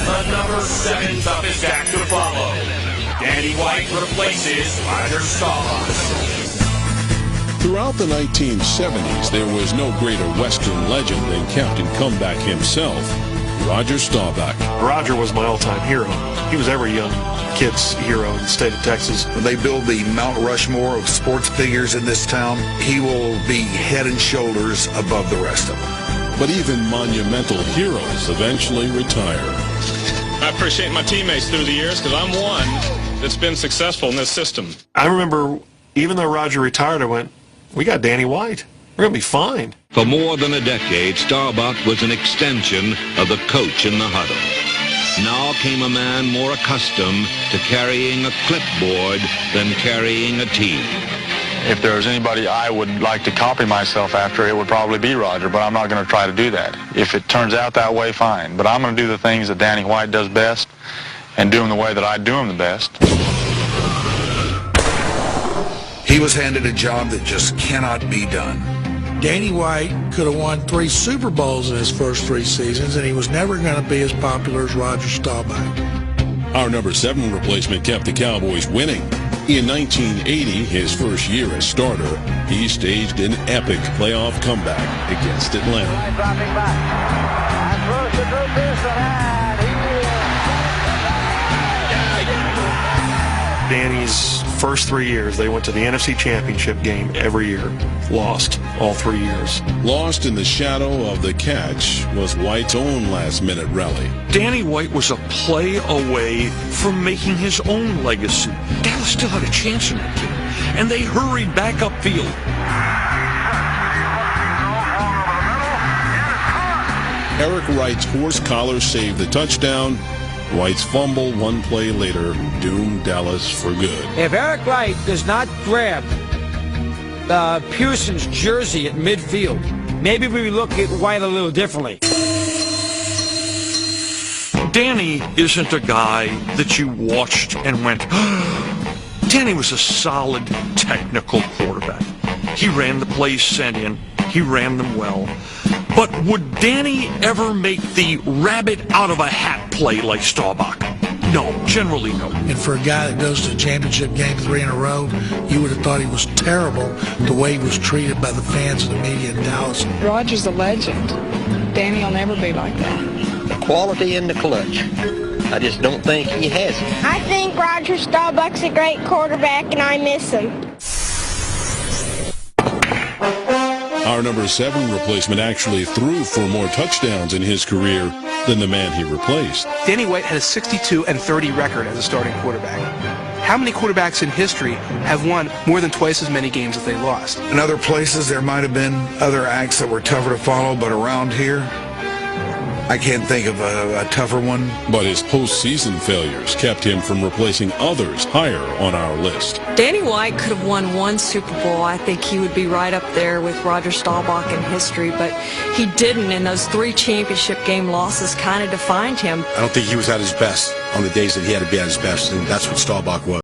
The number 7 toughest act to follow. Danny White replaces Roger Staubach. Throughout the 1970s, there was no greater Western legend than Captain Comeback himself, Roger Staubach. Roger was my all-time hero. He was every young kid's hero in the state of Texas. When they build the Mount Rushmore of sports figures in this town, he will be head and shoulders above the rest of them. But even monumental heroes eventually retire. I appreciate my teammates through the years because I'm one that's been successful in this system. I remember, even though Roger retired, I went, we got Danny White. We're going to be fine. For more than a decade, Staubach was an extension of the coach in the huddle. Now came a man more accustomed to carrying a clipboard than carrying a team. If there was anybody I would like to copy myself after, it would probably be Roger, but I'm not going to try to do that. If it turns out that way, fine. But I'm going to do the things that Danny White does best and do them the way that I do them the best. He was handed a job that just cannot be done. Danny White could have won 3 Super Bowls in his first 3 seasons, and he was never going to be as popular as Roger Staubach. Our number 7 replacement kept the Cowboys winning. In 1980, his first year as starter, he staged an epic playoff comeback against Atlanta. Dropping back. And throws to Drew Pearson, and Danny's first 3 years, they went to the NFC Championship game every year. Lost all 3 years. Lost in the shadow of the catch was White's own last-minute rally. Danny White was a play away from making his own legacy. Dallas still had a chance in that game, and they hurried back upfield. Eric Wright's horse collar saved the touchdown. White's fumble 1 play later doomed Dallas for good. If Eric Wright does not grab Pearson's jersey at midfield, maybe we look at White a little differently. Danny isn't a guy that you watched and went, Danny was a solid technical quarterback. He ran the plays sent in. He ran them well. But would Danny ever make the rabbit out of a hat play like Staubach? No, generally no. And for a guy that goes to a championship game 3 in a row, you would have thought he was terrible the way he was treated by the fans and the media in Dallas. Roger's a legend. Danny will never be like that. The quality in the clutch. I just don't think he has it. I think Roger Staubach's a great quarterback, and I miss him. Our number 7 replacement actually threw for more touchdowns in his career than the man he replaced. Danny White had a 62-30 record as a starting quarterback. How many quarterbacks in history have won more than twice as many games as they lost? In other places, there might have been other acts that were tougher to follow, but around here, I can't think of a tougher one. But his postseason failures kept him from replacing others higher on our list. Danny White could have won 1 Super Bowl. I think he would be right up there with Roger Staubach in history, but he didn't, and those 3 championship game losses kind of defined him. I don't think he was at his best on the days that he had to be at his best, and that's what Staubach was.